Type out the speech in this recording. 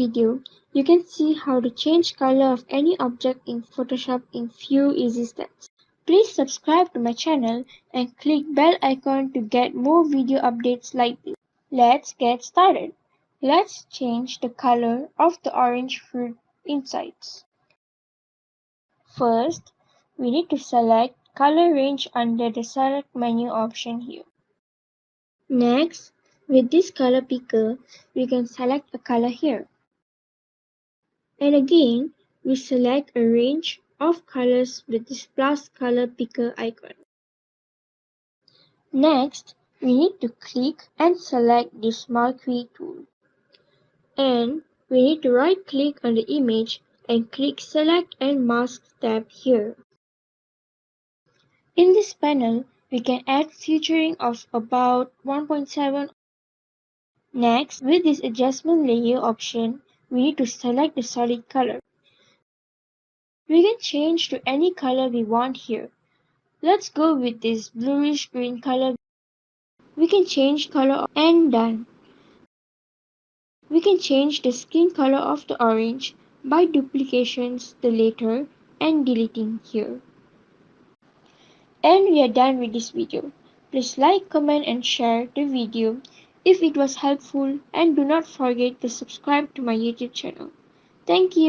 video, you can see how to change color of any object in Photoshop in few easy steps. Please subscribe to my channel and click bell icon to get more video updates like this. Let's get started. Let's change the color of the orange fruit insides. First, we need to select color range under the select menu option here. Next, with this color picker, we can select a color here. And again, we select a range of colors with this plus color picker icon. Next, we need to click and select this marquee tool. And we need to right click on the image and click Select and Mask tab here. In this panel, we can add featuring of about 1.7. Next, with this adjustment layer option, we need to select the solid color. We can change to any color we want here. Let's go with this bluish green color. We can change color and done. We can change the skin color of the orange by duplications the later and deleting here. And we are done with this video. Please like, comment and share the video if it was helpful, and do not forget to subscribe to my YouTube channel. Thank you.